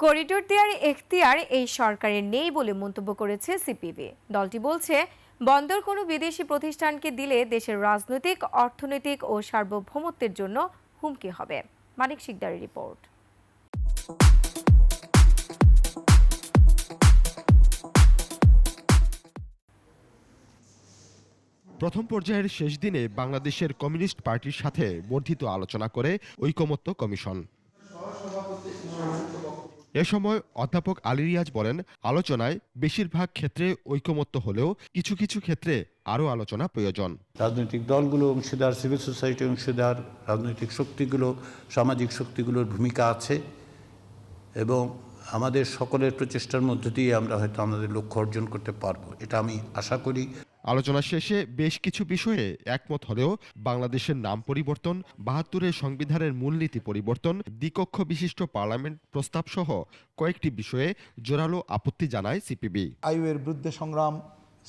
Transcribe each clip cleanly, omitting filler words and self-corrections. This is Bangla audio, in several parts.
করিডোর দেওয়ার এখতিয়ার এই সরকারের নেই বলে মন্তব্য করেছে সিপিবি। দলটি বলছে, বন্দর কোনো বিদেশি প্রতিষ্ঠানকে দিলে দেশের রাজনৈতিক, অর্থনৈতিক ও সার্বভৌমত্বের জন্য হুমকি হবে। মানিক শিকদারের রিপোর্ট। প্রথম পর্যায়ের শেষ দিনে বাংলাদেশের কমিউনিস্ট পার্টির সাথে বর্ধিত আলোচনা করে ঐকমত্য কমিশন। এ সময় অধ্যাপক আলী রিয়াজ বলেন, আলোচনায় বেশিরভাগ ক্ষেত্রে ঐকমত্য হলেও কিছু কিছু ক্ষেত্রে আরও আলোচনা প্রয়োজন। রাজনৈতিক দলগুলো অংশীদার, সিভিল সোসাইটি অংশীদার, রাজনৈতিক শক্তিগুলো, সামাজিক শক্তিগুলোর ভূমিকা আছে এবং আমাদের সকলের প্রচেষ্টার মধ্য দিয়ে আমরা হয়তো আমাদের লক্ষ্য অর্জন করতে পারবো, এটা আমি আশা করি। আলোচনা শেষে বেশ কিছু বিষয়ে একমত হলেও বাংলাদেশের নাম পরিবর্তন, ৭২-এর সংবিধানের মূলনীতি পরিবর্তন, দ্বিকক্ষ বিশিষ্ট পার্লামেন্ট প্রস্তাব সহ কয়েকটি বিষয়ে জোরালো আপত্তি জানায় সিপিবি। আইওয়ের বিরুদ্ধে সংগ্রাম,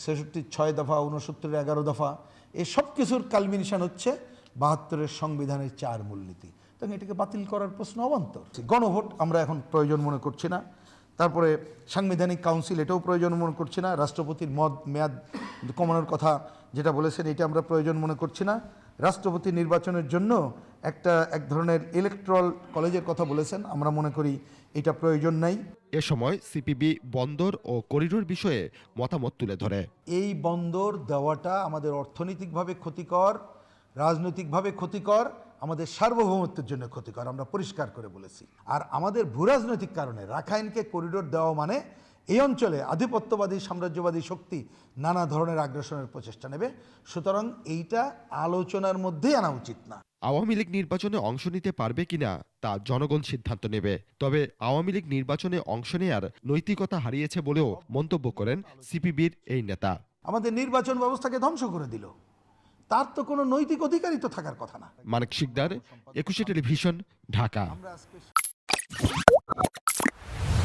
৬৬ ৬ দফা, ৬৯ ১১ দফা, এই সব কিছুর কালমিনেশন হচ্ছে ৭২-এর সংবিধানের ৪ মূলনীতি। তখন এটাকে বাতিল করার প্রশ্ন অবান্তর। গণভোট আমরা এখন প্রয়োজন মনে করছি না। তারপরে সাংবিধানিক কাউন্সিল, এটাও প্রয়োজন মনে করছি না। রাষ্ট্রপতির মেয়াদ কমানোর কথা যেটা বলেছেন, এটা আমরা প্রয়োজন মনে করছি না। রাষ্ট্রপতি নির্বাচনের জন্য এক ধরনের ইলেকট্রাল কলেজের কথা বলেছেন, আমরা মনে করি এটা প্রয়োজন নাই। এ সময় সিপিবি বন্দর ও করিডোর বিষয়ে মতামত তুলে ধরে। এই বন্দর দেওয়াটা আমাদের অর্থনৈতিকভাবে ক্ষতিকর, রাজনৈতিকভাবে ক্ষতিকর, আমাদের সার্বভৌমত্বের জন্য ক্ষতিকর, আমরা পরিষ্কার করে বলেছি। আর আমাদের ভূরাজনৈতিক কারণে রাখাইনকে করিডোর দেওয়া মানে এই অঞ্চলে আধিপত্যবাদী, সাম্রাজ্যবাদী শক্তি নানা ধরনের আগ্রাসনের প্রচেষ্টা নেবে। সুতরাং এইটা আলোচনার মধ্যেই আনা উচিত না। আওয়ামী লীগ নির্বাচনে অংশ নিতে পারবে কিনা তা জনগণ সিদ্ধান্ত নেবে। তবে আওয়ামী লীগ নির্বাচনে অংশ নেয়ার নৈতিকতা হারিয়েছে বলেও মন্তব্য করেন সিপিবির এই নেতা। আমাদের নির্বাচন ব্যবস্থাকে ধ্বংস করে দিল, তার তো কোনো নৈতিক অধিকারই তো থাকার কথা না। মানিক শিকদার, ২১ টেলিভিশন, ঢাকা।